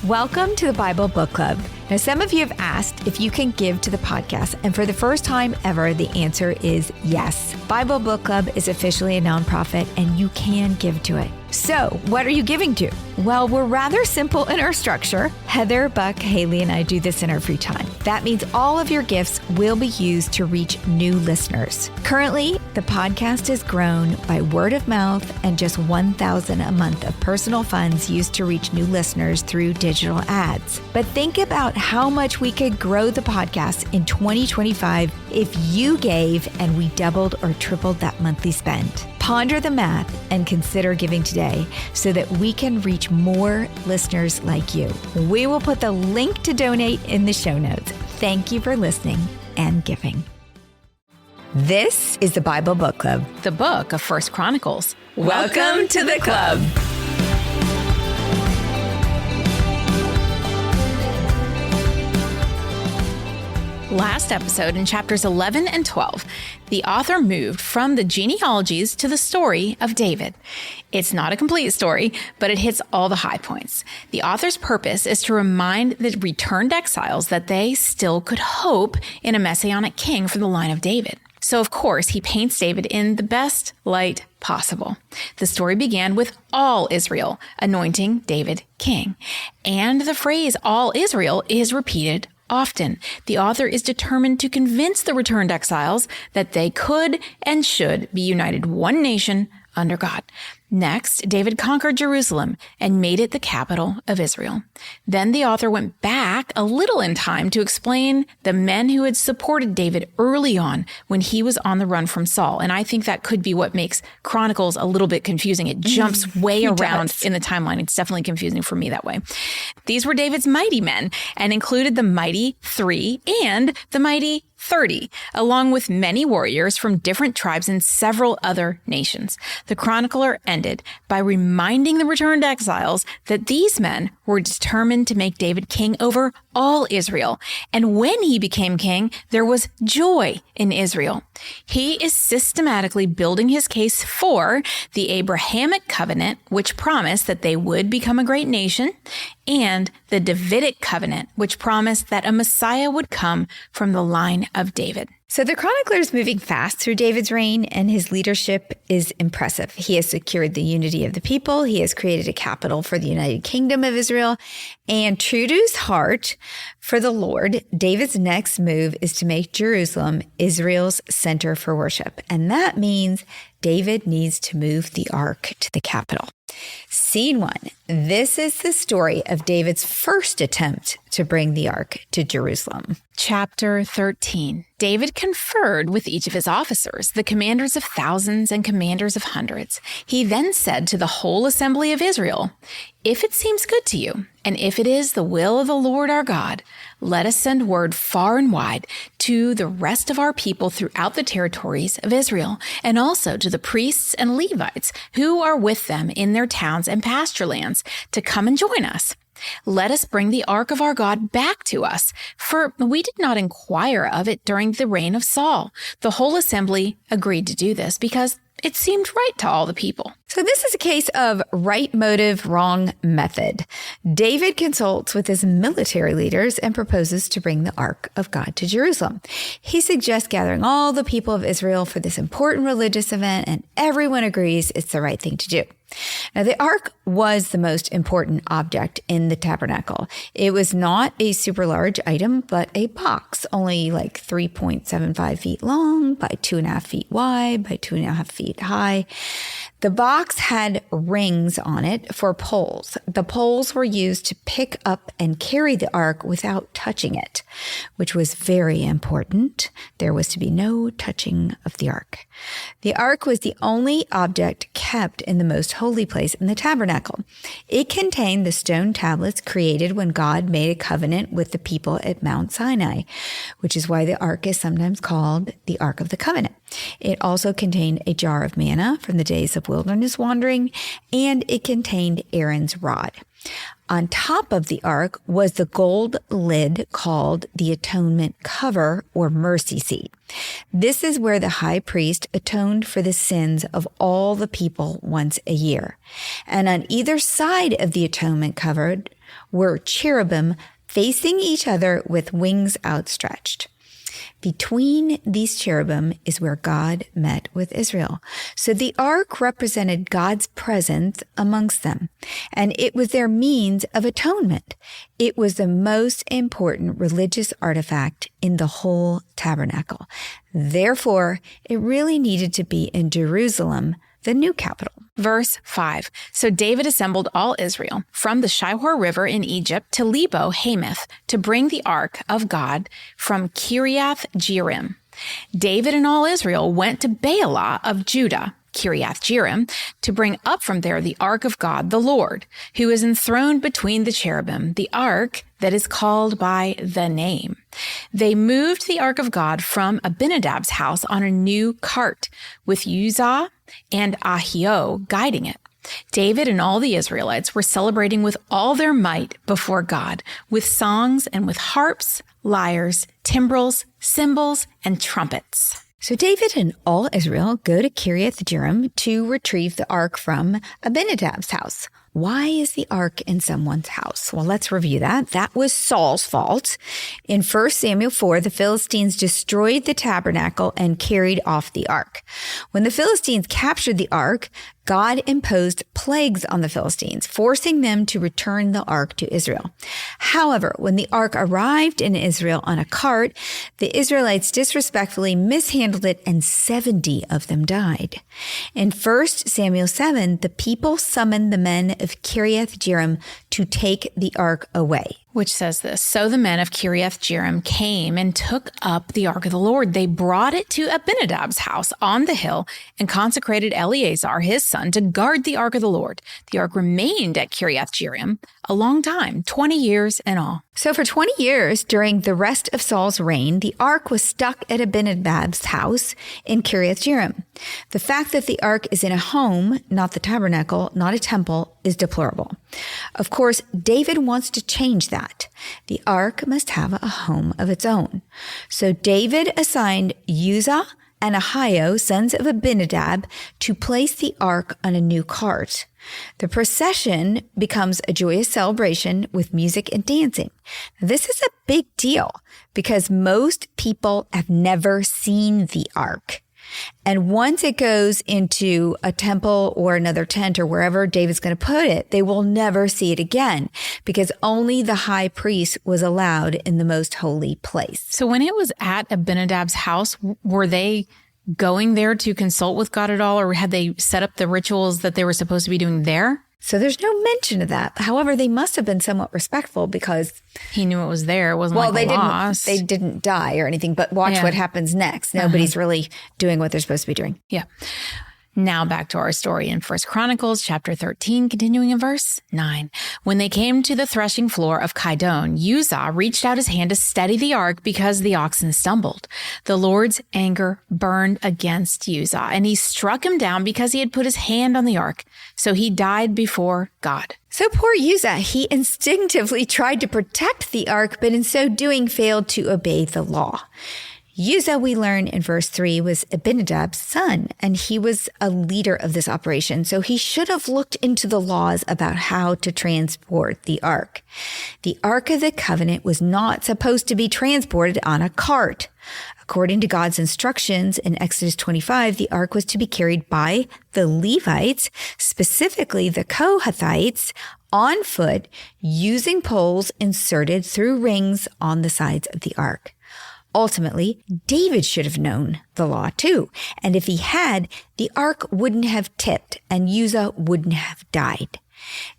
Welcome to the Bible Book Club. Now, some of you have asked if you can give to the podcast, and for the first time ever, the answer is yes. Bible Book Club is officially a nonprofit, and you can give to it. So, what are you giving to? Well, we're rather simple in our structure. Heather, Buck, Haley, and I do this in our free time. That means all of your gifts will be used to reach new listeners. Currently, the podcast has grown by word of mouth and just $1,000 a month of personal funds used to reach new listeners through digital ads. But think about how much we could grow the podcast in 2025 if you gave and we doubled or tripled that monthly spend. Ponder the math and consider giving today so that we can reach more listeners like you. We will put the link to donate in the show notes. Thank you for listening and giving. This is the Bible Book Club, the book of 1 Chronicles. Welcome to the club. Last episode, in chapters 11 and 12, the author moved from the genealogies to the story of David. It's not a complete story, but it hits all the high points. The author's purpose is to remind the returned exiles that they still could hope in a messianic king from the line of David. So, of course, he paints David in the best light possible. The story began with all Israel anointing David king. And the phrase all Israel is repeated often. The author is determined to convince the returned exiles that they could and should be united one nation under God. Next, David conquered Jerusalem and made it the capital of Israel. Then the author went back a little in time to explain the men who had supported David early on when he was on the run from Saul. And I think that could be what makes Chronicles a little bit confusing. It jumps way around in the timeline. It's definitely confusing for me that way. These were David's mighty men and included the mighty 3 and the mighty 30, along with many warriors from different tribes and several other nations. The chronicler ended by reminding the returned exiles that these men were determined to make David king over all Israel. And when he became king, there was joy in Israel. He is systematically building his case for the Abrahamic covenant, which promised that they would become a great nation, and the Davidic covenant, which promised that a Messiah would come from the line of David. So the chronicler is moving fast through David's reign, and his leadership is impressive. He has secured the unity of the people. He has created a capital for the United Kingdom of Israel. And true to his heart for the Lord, David's next move is to make Jerusalem Israel's center for worship. And that means David needs to move the ark to the capital. Scene 1. This is the story of David's first attempt to bring the ark to Jerusalem. Chapter 13. David conferred with each of his officers, the commanders of thousands and commanders of hundreds. He then said to the whole assembly of Israel, "If it seems good to you, and if it is the will of the Lord our God, let us send word far and wide to the rest of our people throughout the territories of Israel, and also to the priests and Levites who are with them in their towns and pasture lands, to come and join us. Let us bring the ark of our God back to us, for we did not inquire of it during the reign of Saul." The whole assembly agreed to do this because it seemed right to all the people. So this is a case of right motive, wrong method. David consults with his military leaders and proposes to bring the Ark of God to Jerusalem. He suggests gathering all the people of Israel for this important religious event, and everyone agrees it's the right thing to do. Now, the ark was the most important object in the tabernacle. It was not a super large item, but a box, only like 3.75 feet long by 2.5 feet wide by 2.5 feet high. The box had rings on it for poles. The poles were used to pick up and carry the ark without touching it, which was very important. There was to be no touching of the ark. The ark was the only object kept in the most holy place in the tabernacle. It contained the stone tablets created when God made a covenant with the people at Mount Sinai, which is why the ark is sometimes called the Ark of the Covenant. It also contained a jar of manna from the days of wilderness wandering, and it contained Aaron's rod. On top of the ark was the gold lid called the atonement cover or mercy seat. This is where the high priest atoned for the sins of all the people once a year. And on either side of the atonement cover were cherubim facing each other with wings outstretched. Between these cherubim is where God met with Israel. So the ark represented God's presence amongst them, and it was their means of atonement. It was the most important religious artifact in the whole tabernacle. Therefore, it really needed to be in Jerusalem, the new capital. Verse 5. So David assembled all Israel from the Shihor River in Egypt to Lebo Hamath to bring the ark of God from Kiriath Jearim. David and all Israel went to Baalah of Judah, Kiriath Jearim, to bring up from there the ark of God, the Lord, who is enthroned between the cherubim, the ark that is called by the name. They moved the ark of God from Abinadab's house on a new cart, with Uzzah and Ahio guiding it. David and all the Israelites were celebrating with all their might before God, with songs and with harps, lyres, timbrels, cymbals, and trumpets. So David and all Israel go to Kiriath Jearim to retrieve the ark from Abinadab's house. Why is the ark in someone's house? Well, let's review that. That was Saul's fault. In 1 Samuel 4, the Philistines destroyed the tabernacle and carried off the ark. When the Philistines captured the ark, God imposed plagues on the Philistines, forcing them to return the ark to Israel. However, when the ark arrived in Israel on a cart, the Israelites disrespectfully mishandled it and 70 of them died. In 1 Samuel 7, the people summoned the men of Kiriath Jearim to take the ark away. Which says this, so the men of Kiriath Jearim came and took up the ark of the Lord. They brought it to Abinadab's house on the hill and consecrated Eleazar, his son, to guard the ark of the Lord. The ark remained at Kiriath Jearim a long time, 20 years in all. So for 20 years during the rest of Saul's reign, the ark was stuck at Abinadab's house in Kiriath Jearim. The fact that the ark is in a home, not the tabernacle, not a temple, is deplorable. Of course, David wants to change that. The ark must have a home of its own. So David assigned Uzzah and Ahio, sons of Abinadab, to place the ark on a new cart. The procession becomes a joyous celebration with music and dancing. This is a big deal because most people have never seen the ark. And once it goes into a temple or another tent or wherever David's going to put it, they will never see it again because only the high priest was allowed in the most holy place. So when it was at Abinadab's house, were they going there to consult with God at all, or had they set up the rituals that they were supposed to be doing there? So there's no mention of that. However, they must have been somewhat respectful because he knew it was there. It wasn't like a loss. They didn't die or anything, but watch what happens next. Nobody's really doing what they're supposed to be doing. Yeah. Now back to our story in 1 Chronicles chapter 13, continuing in verse 9. When they came to the threshing floor of Kidon, Uzzah reached out his hand to steady the ark because the oxen stumbled. The Lord's anger burned against Uzzah, and he struck him down because he had put his hand on the ark. So he died before God. So poor Uzzah, he instinctively tried to protect the ark, but in so doing failed to obey the law. Uzzah, we learn in verse 3, was Abinadab's son, and he was a leader of this operation, so he should have looked into the laws about how to transport the ark. The Ark of the Covenant was not supposed to be transported on a cart. According to God's instructions in Exodus 25, the ark was to be carried by the Levites, specifically the Kohathites, on foot, using poles inserted through rings on the sides of the ark. Ultimately, David should have known the law too. And if he had, the ark wouldn't have tipped and Uzzah wouldn't have died.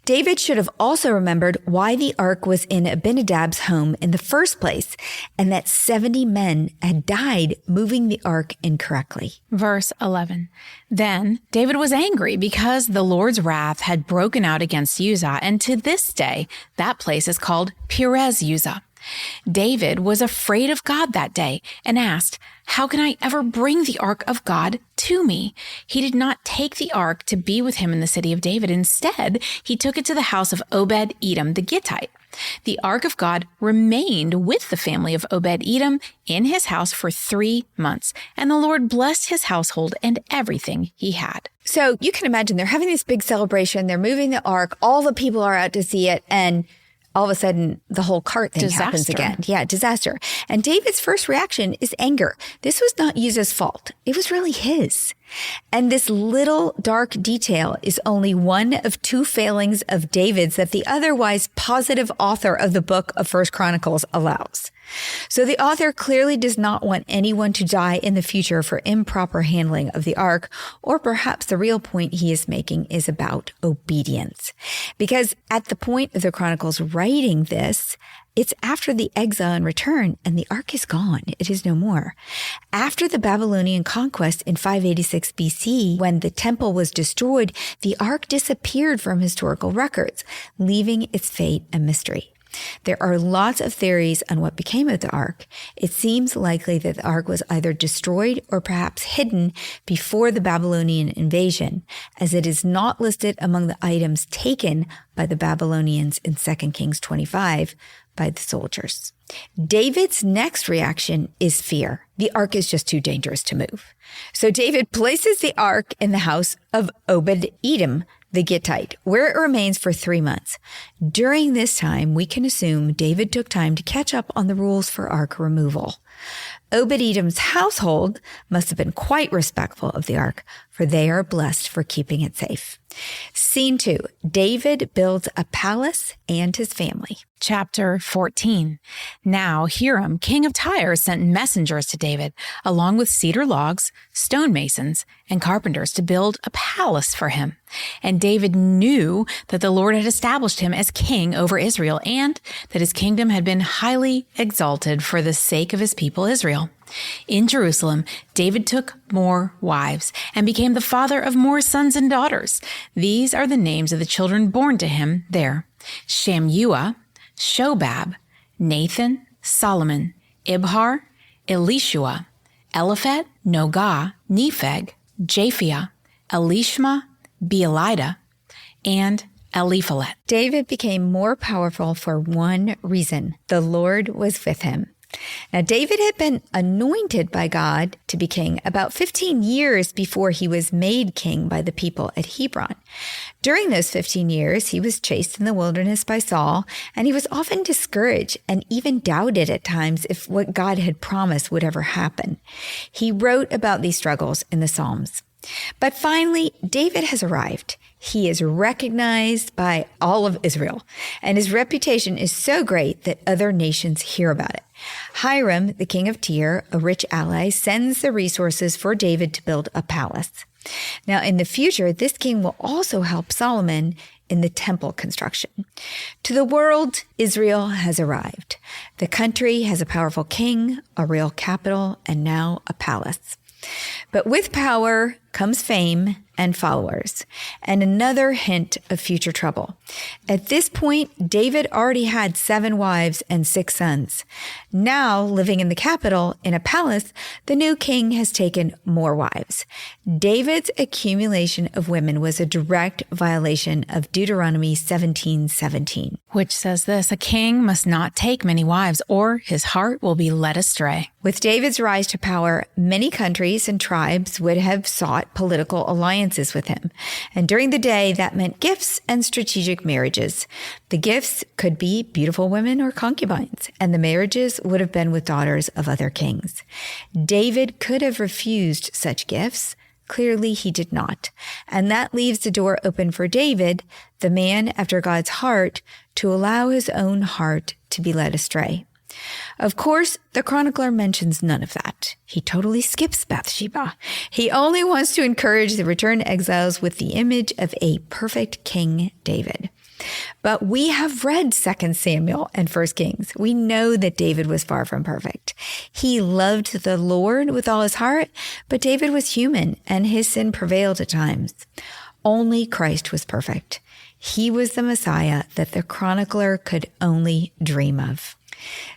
David should have also remembered why the ark was in Abinadab's home in the first place and that 70 men had died moving the ark incorrectly. Verse 11. Then David was angry because the Lord's wrath had broken out against Uzzah, and to this day that place is called Perez Uzzah. David was afraid of God that day and asked, "How can I ever bring the ark of God to me?" He did not take the ark to be with him in the city of David. Instead, he took it to the house of Obed-Edom the Gittite. The ark of God remained with the family of Obed-Edom in his house for 3 months, and the Lord blessed his household and everything he had. So you can imagine they're having this big celebration. They're moving the ark. All the people are out to see it. And all of a sudden, the whole cart thing happens again. Yeah, disaster. And David's first reaction is anger. This was not Uzzah's fault. It was really his. And this little dark detail is only one of 2 failings of David's that the otherwise positive author of the book of 1 Chronicles allows. So the author clearly does not want anyone to die in the future for improper handling of the ark, or perhaps the real point he is making is about obedience. Because at the point of the Chronicles writing this, it's after the exile and return, and the ark is gone. It is no more. After the Babylonian conquest in 586 BC, when the temple was destroyed, the ark disappeared from historical records, leaving its fate a mystery. There are lots of theories on what became of the ark. It seems likely that the ark was either destroyed or perhaps hidden before the Babylonian invasion, as it is not listed among the items taken by the Babylonians in 2 Kings 25 by the soldiers. David's next reaction is fear. The ark is just too dangerous to move. So David places the ark in the house of Obed-Edom the Gittite, where it remains for 3 months. During this time, we can assume David took time to catch up on the rules for ark removal. Obed-Edom's household must have been quite respectful of the ark, for they are blessed for keeping it safe. Scene 2, David builds a palace and his family. Chapter 14. Now Hiram, king of Tyre, sent messengers to David, along with cedar logs, stonemasons, and carpenters to build a palace for him. And David knew that the Lord had established him as king over Israel, and that his kingdom had been highly exalted for the sake of his people Israel. In Jerusalem, David took more wives and became the father of more sons and daughters. These are the names of the children born to him there: Shammua, Shobab, Nathan, Solomon, Ibhar, Elishua, Eliphet, Nogah, Nepheg, Japhia, Elishma, Beelida, and Eliphalet. David became more powerful for one reason: the Lord was with him. Now, David had been anointed by God to be king about 15 years before he was made king by the people at Hebron. During those 15 years, he was chased in the wilderness by Saul, and he was often discouraged and even doubted at times if what God had promised would ever happen. He wrote about these struggles in the Psalms. But finally, David has arrived. He is recognized by all of Israel, and his reputation is so great that other nations hear about it. Hiram, the king of Tyre, a rich ally, sends the resources for David to build a palace. Now, in the future, this king will also help Solomon in the temple construction. To the world, Israel has arrived. The country has a powerful king, a real capital, and now a palace. But with power comes fame and followers, and another hint of future trouble. At this point, David already had 7 wives and 6 sons. Now, living in the capital, in a palace, the new king has taken more wives. David's accumulation of women was a direct violation of Deuteronomy 17:17, which says this: a king must not take many wives, or his heart will be led astray. With David's rise to power, many countries and tribes would have sought political alliances with him. And during the day, that meant gifts and strategic marriages. The gifts could be beautiful women or concubines, and the marriages would have been with daughters of other kings. David could have refused such gifts. Clearly, he did not. And that leaves the door open for David, the man after God's heart, to allow his own heart to be led astray. Of course, the chronicler mentions none of that. He totally skips Bathsheba. He only wants to encourage the returned exiles with the image of a perfect King David. But we have read 2 Samuel and 1 Kings. We know that David was far from perfect. He loved the Lord with all his heart, but David was human and his sin prevailed at times. Only Christ was perfect. He was the Messiah that the chronicler could only dream of.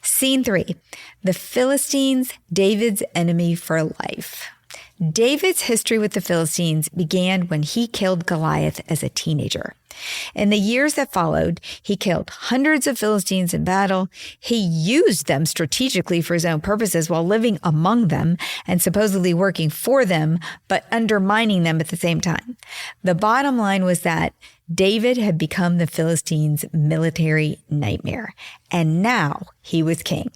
Scene 3, the Philistines, David's enemy for life. David's history with the Philistines began when he killed Goliath as a teenager. In the years that followed, he killed hundreds of Philistines in battle. He used them strategically for his own purposes while living among them and supposedly working for them, but undermining them at the same time. The bottom line was that David had become the Philistines' military nightmare, and now he was king,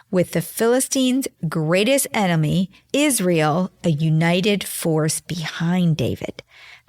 with the Philistines' greatest enemy, Israel, a united force behind David.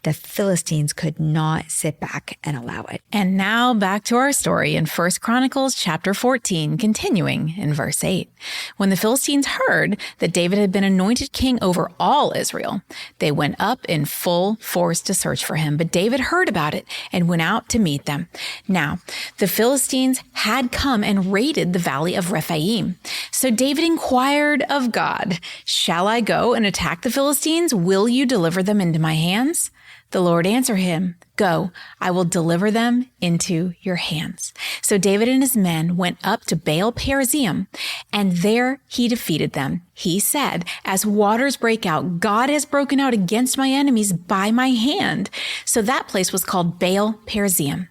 The Philistines could not sit back and allow it. And now back to our story in 1 Chronicles chapter 14, continuing in verse 8. When the Philistines heard that David had been anointed king over all Israel, they went up in full force to search for him. But David heard about it and went out to meet them. Now, the Philistines had come and raided the valley of Rephaim. So David inquired of God, "Shall I go and attack the Philistines? Will you deliver them into my hands?" The Lord answered him, "Go, I will deliver them into your hands." So David and his men went up to Baal Perazim, and there he defeated them. He said, "As waters break out, God has broken out against my enemies by my hand." So that place was called Baal Perazim.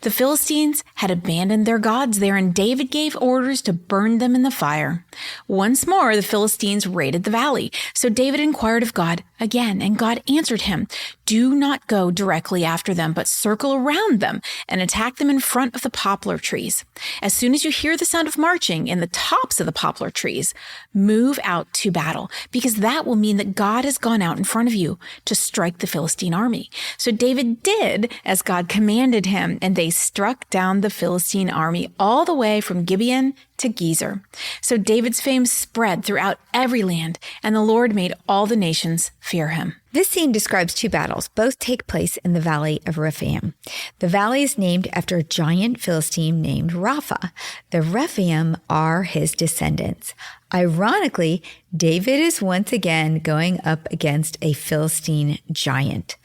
The Philistines had abandoned their gods there, and David gave orders to burn them in the fire. Once more, the Philistines raided the valley. So David inquired of God again, and God answered him, "Do not go directly after them, but circle around them and attack them in front of the poplar trees. As soon as you hear the sound of marching in the tops of the poplar trees, move out to battle, because that will mean that God has gone out in front of you to strike the Philistine army." So David did as God commanded him, and they struck down the Philistine army all the way from Gibeon to Gezer. So David's fame spread throughout every land, and the Lord made all the nations fear him. This scene describes two battles. Both take place in the valley of Rephaim. The valley is named after a giant Philistine named Rapha. The Rephaim are his descendants. Ironically, David is once again going up against a Philistine giant.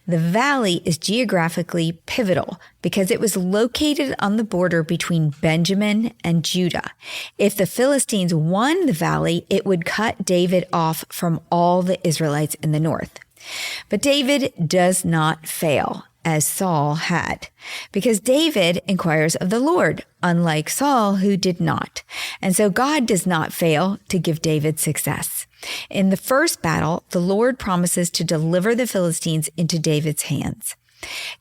The valley is geographically pivotal because it was located on the border between Benjamin and Judah. If the Philistines won the valley, it would cut David off from all the Israelites in the north. But David does not fail, as Saul had, because David inquires of the Lord, unlike Saul, who did not. And so God does not fail to give David success. In the first battle, the Lord promises to deliver the Philistines into David's hands.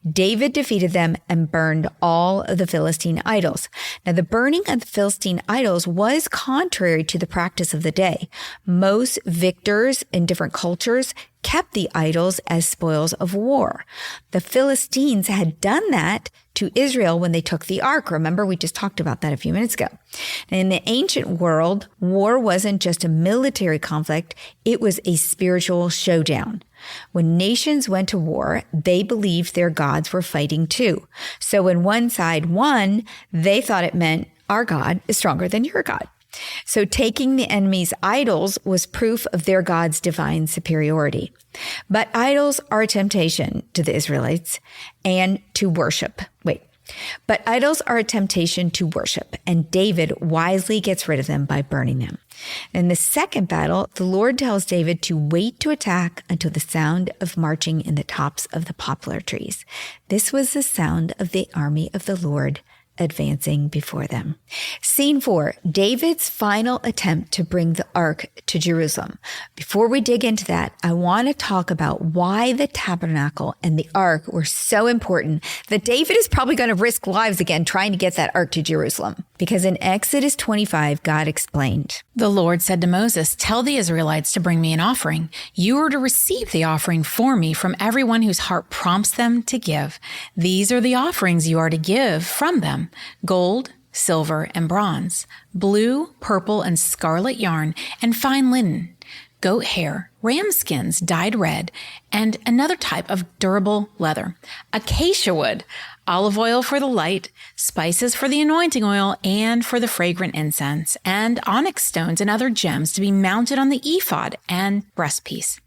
David defeated them and burned all of the Philistine idols. Now, the burning of the Philistine idols was contrary to the practice of the day. Most victors in different cultures kept the idols as spoils of war. The Philistines had done that to Israel when they took the ark. Remember, we just talked about that a few minutes ago. And in the ancient world, war wasn't just a military conflict, it was a spiritual showdown. When nations went to war, they believed their gods were fighting too. So when one side won, they thought it meant our God is stronger than your God. So taking the enemy's idols was proof of their God's divine superiority. But idols are a temptation to the Israelites and to worship. But idols are a temptation to worship, and David wisely gets rid of them by burning them. In the second battle, the Lord tells David to wait to attack until the sound of marching in the tops of the poplar trees. This was the sound of the army of the Lord advancing before them. Scene 4, David's final attempt to bring the ark to Jerusalem. Before we dig into that, I want to talk about why the tabernacle and the ark were so important that David is probably going to risk lives again trying to get that ark to Jerusalem. Because in Exodus 25, God explained, "The Lord said to Moses, 'Tell the Israelites to bring me an offering. You are to receive the offering for me from everyone whose heart prompts them to give. These are the offerings you are to give from them: gold, silver, and bronze, blue, purple, and scarlet yarn, and fine linen, goat hair, ram skins dyed red, and another type of durable leather, acacia wood, olive oil for the light, spices for the anointing oil and for the fragrant incense, and onyx stones and other gems to be mounted on the ephod and breastpiece.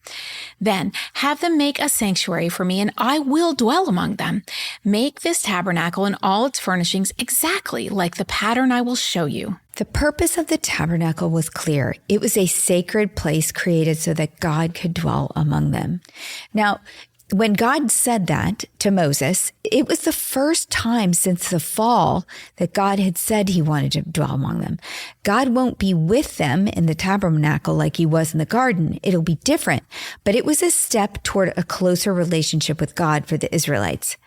Then have them make a sanctuary for me, and I will dwell among them. Make this tabernacle and all its furnishings exactly like the pattern I will show you.'" The purpose of the tabernacle was clear. It was a sacred place created so that God could dwell among them. Now, when God said that to Moses, it was the first time since the fall that God had said he wanted to dwell among them. God won't be with them in the tabernacle like he was in the garden. It'll be different, but it was a step toward a closer relationship with God for the Israelites.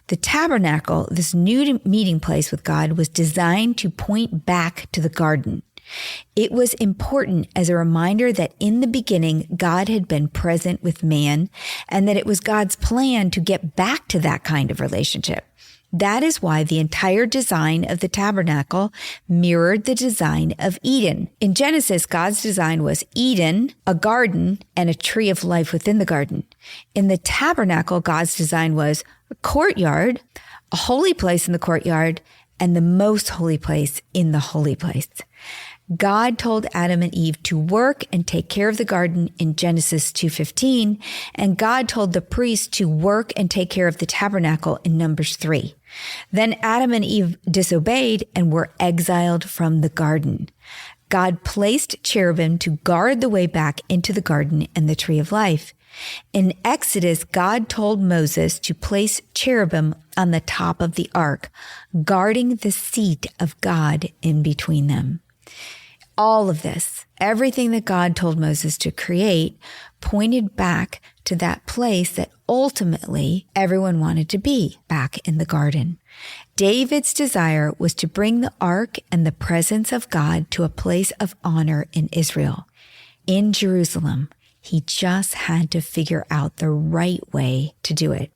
The tabernacle, this new meeting place with God, was designed to point back to the garden. It was important as a reminder that in the beginning, God had been present with man and that it was God's plan to get back to that kind of relationship. That is why the entire design of the tabernacle mirrored the design of Eden. In Genesis, God's design was Eden, a garden, and a tree of life within the garden. In the tabernacle, God's design was a courtyard, a holy place in the courtyard, and the most holy place in the holy place. God told Adam and Eve to work and take care of the garden in Genesis 2:15, and God told the priests to work and take care of the tabernacle in Numbers 3. Then Adam and Eve disobeyed and were exiled from the garden. God placed cherubim to guard the way back into the garden and the tree of life. In Exodus, God told Moses to place cherubim on the top of the ark, guarding the seat of God in between them. All of this, everything that God told Moses to create, pointed back to that place that ultimately everyone wanted to be, back in the garden. David's desire was to bring the ark and the presence of God to a place of honor in Israel, in Jerusalem. He just had to figure out the right way to do it.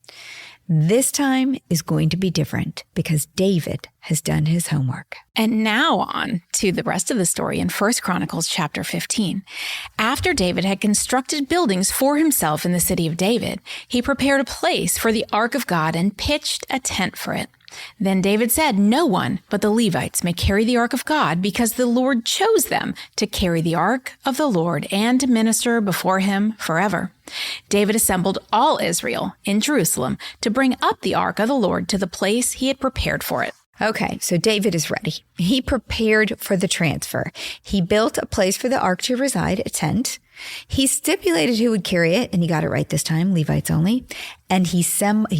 This time is going to be different because David has done his homework. And now on to the rest of the story in 1 Chronicles chapter 15. After David had constructed buildings for himself in the city of David, he prepared a place for the ark of God and pitched a tent for it. Then David said, "No one but the Levites may carry the ark of God, because the Lord chose them to carry the ark of the Lord and to minister before him forever." David assembled all Israel in Jerusalem to bring up the ark of the Lord to the place he had prepared for it. Okay, so David is ready. He prepared for the transfer. He built a place for the ark to reside, a tent. He stipulated who would carry it, and he got it right this time, Levites only. And he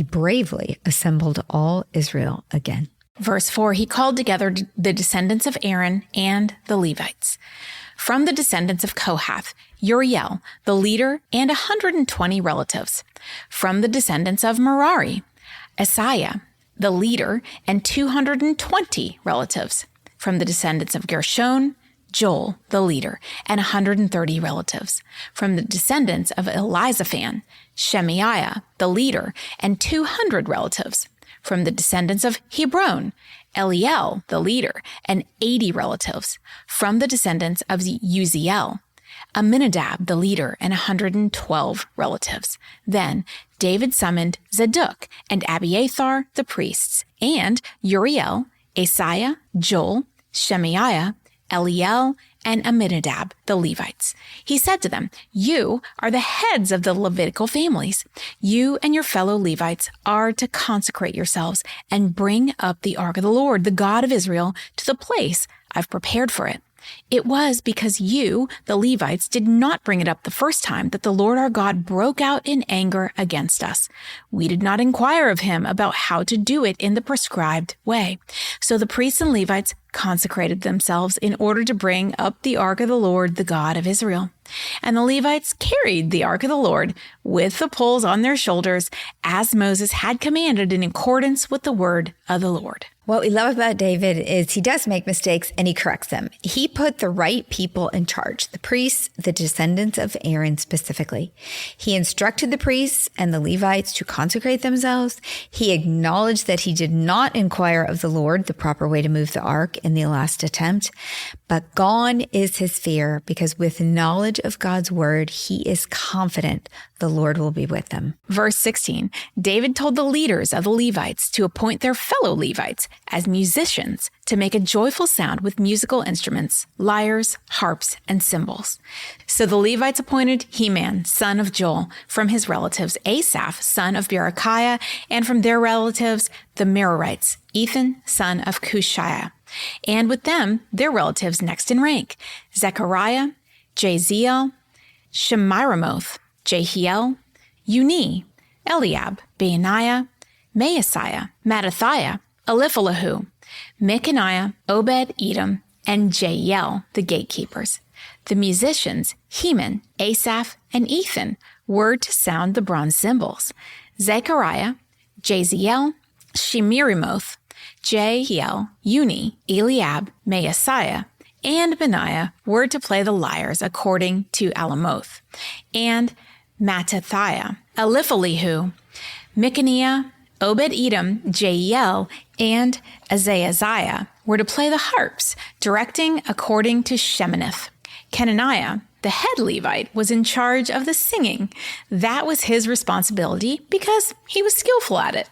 bravely assembled all Israel again. Verse 4, he called together the descendants of Aaron and the Levites. From the descendants of Kohath, Uriel, the leader, and 120 relatives. From the descendants of Merari, Asaiah, the leader, and 220 relatives. From the descendants of Gershon, Joel, the leader, and 130 relatives. From the descendants of Elizaphan, Shemaiah, the leader, and 200 relatives. From the descendants of Hebron, Eliel, the leader, and 80 relatives. From the descendants of Uzziel, Aminadab, the leader, and 112 relatives. Then David summoned Zadok and Abiathar, the priests, and Uriel, Asaiah, Joel, Shemaiah, Eliel, and Aminadab, the Levites. He said to them, "You are the heads of the Levitical families. You and your fellow Levites are to consecrate yourselves and bring up the ark of the Lord, the God of Israel, to the place I've prepared for it. It was because you, the Levites, did not bring it up the first time that the Lord our God broke out in anger against us. We did not inquire of him about how to do it in the prescribed way. So the priests and Levites consecrated themselves in order to bring up the ark of the Lord, the God of Israel. And the Levites carried the ark of the Lord with the poles on their shoulders, as Moses had commanded in accordance with the word of the Lord." What we love about David is he does make mistakes and he corrects them. He put the right people in charge, the priests, the descendants of Aaron specifically. He instructed the priests and the Levites to consecrate themselves. He acknowledged that he did not inquire of the Lord the proper way to move the ark in the last attempt. But gone is his fear, because with knowledge of God's word, he is confident the Lord will be with them. Verse 16, David told the leaders of the Levites to appoint their fellow Levites as musicians to make a joyful sound with musical instruments, lyres, harps, and cymbals. So the Levites appointed Heman, son of Joel, from his relatives, Asaph, son of Berechiah, and from their relatives, the Merarites, Ethan, son of Cushiah, and with them, their relatives next in rank: Zechariah, Jaziel, Shemiramoth, Jehiel, Uni, Eliab, Benaiah, Maaseiah, Mattathiah, Eliphalahu, Mechaniah, Obed-Edom, and Jael, the gatekeepers. The musicians, Heman, Asaph, and Ethan, were to sound the bronze cymbals. Zechariah, Jaziel, Shemiramoth, Jehiel, Uni, Eliab, Maaseiah, and Benaiah were to play the lyres according to Alamoth. And Mattathiah, Eliphalihu, Mechaniah, Obed-Edom, Jael, and Azaziah were to play the harps, directing according to Sheminith. Kenaniah, the head Levite, was in charge of the singing. That was his responsibility because he was skillful at it.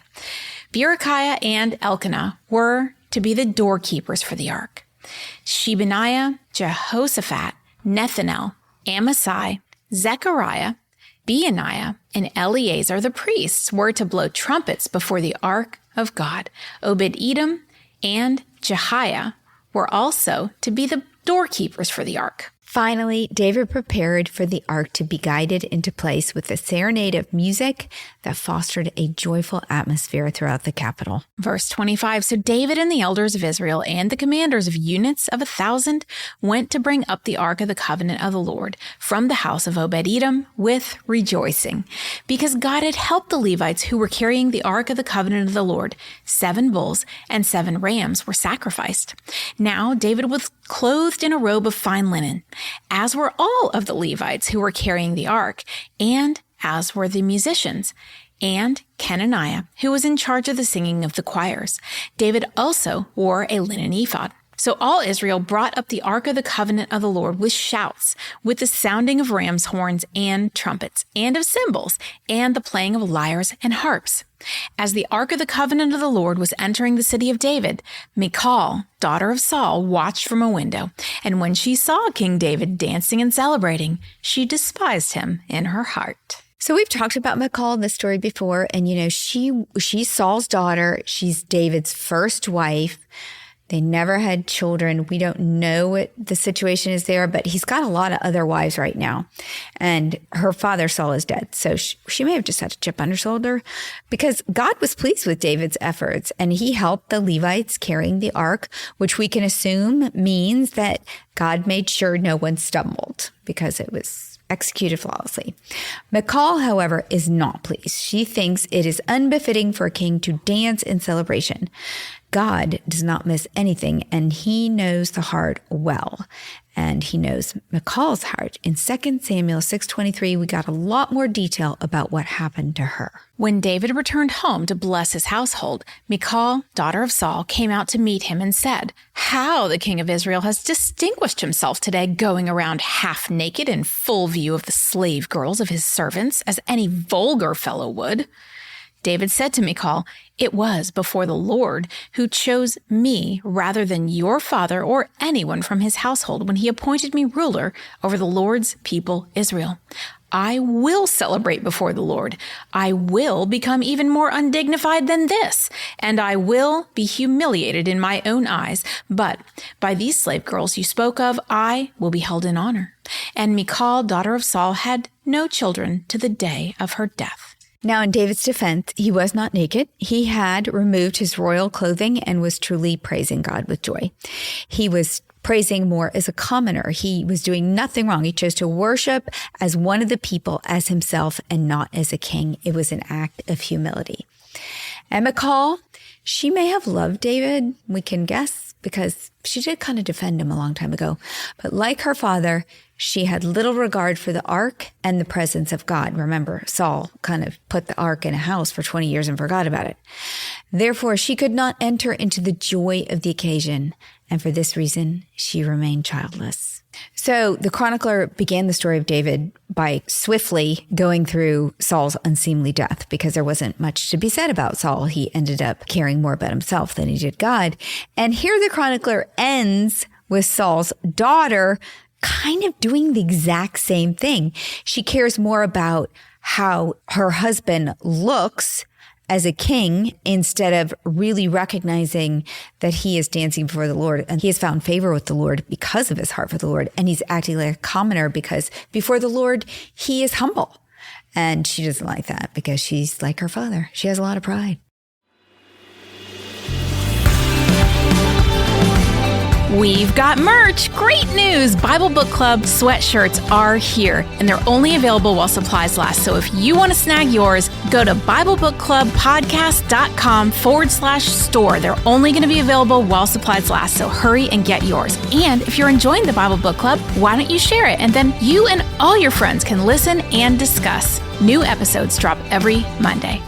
Berechiah and Elkanah were to be the doorkeepers for the ark. Shebaniah, Jehoshaphat, Nethanel, Amasai, Zechariah, Benaiah, and Eleazar the priests were to blow trumpets before the ark of God. Obed-Edom and Jehiah were also to be the doorkeepers for the ark. Finally, David prepared for the ark to be guided into place with a serenade of music that fostered a joyful atmosphere throughout the capital. Verse 25, so David and the elders of Israel and the commanders of units of 1,000 went to bring up the ark of the covenant of the Lord from the house of Obed-Edom with rejoicing, because God had helped the Levites who were carrying the ark of the covenant of the Lord. 7 bulls and 7 rams were sacrificed. Now David was clothed in a robe of fine linen, as were all of the Levites who were carrying the ark, and as were the musicians, and Kenaniah, who was in charge of the singing of the choirs. David also wore a linen ephod. So all Israel brought up the ark of the covenant of the Lord with shouts, with the sounding of ram's horns and trumpets, and of cymbals, and the playing of lyres and harps. As the ark of the covenant of the Lord was entering the city of David, Michal, daughter of Saul, watched from a window, and when she saw King David dancing and celebrating, she despised him in her heart. So we've talked about Michal in this story before, and she's Saul's daughter. She's David's first wife. They never had children. We don't know what the situation is there, but he's got a lot of other wives right now. And her father, Saul, is dead. So she may have just had a chip on her shoulder because God was pleased with David's efforts and he helped the Levites carrying the ark, which we can assume means that God made sure no one stumbled because it was executed flawlessly. Michal, however, is not pleased. She thinks it is unbefitting for a king to dance in celebration. God does not miss anything, and he knows the heart well. And he knows Michal's heart. In 2 Samuel 6:23, we got a lot more detail about what happened to her. When David returned home to bless his household, Michal, daughter of Saul, came out to meet him and said, "How the king of Israel has distinguished himself today, going around half naked in full view of the slave girls of his servants, as any vulgar fellow would." David said to Michal, "It was before the Lord who chose me rather than your father or anyone from his household when he appointed me ruler over the Lord's people Israel. I will celebrate before the Lord. I will become even more undignified than this, and I will be humiliated in my own eyes. But by these slave girls you spoke of, I will be held in honor." And Michal, daughter of Saul, had no children to the day of her death. Now, in David's defense, he was not naked. He had removed his royal clothing and was truly praising God with joy. He was praising more as a commoner. He was doing nothing wrong. He chose to worship as one of the people, as himself, and not as a king. It was an act of humility. And Michal, she may have loved David, we can guess, because she did kind of defend him a long time ago. But like her father, she had little regard for the ark and the presence of God. Remember, Saul kind of put the ark in a house for 20 years and forgot about it. Therefore, she could not enter into the joy of the occasion, and for this reason, she remained childless. So the chronicler began the story of David by swiftly going through Saul's unseemly death because there wasn't much to be said about Saul. He ended up caring more about himself than he did God. And here the chronicler ends with Saul's daughter kind of doing the exact same thing. She cares more about how her husband looks as a king instead of really recognizing that he is dancing before the Lord and he has found favor with the Lord because of his heart for the Lord. And he's acting like a commoner because before the Lord, he is humble. And she doesn't like that because she's like her father. She has a lot of pride. We've got merch. Great news! Bible Book Club sweatshirts are here, and they're only available while supplies last. So if you want to snag yours, go to BibleBookClubPodcast.com/store. They're only going to be available while supplies last, so hurry and get yours. And if you're enjoying the Bible Book Club, why don't you share it? And then you and all your friends can listen and discuss. New episodes drop every Monday.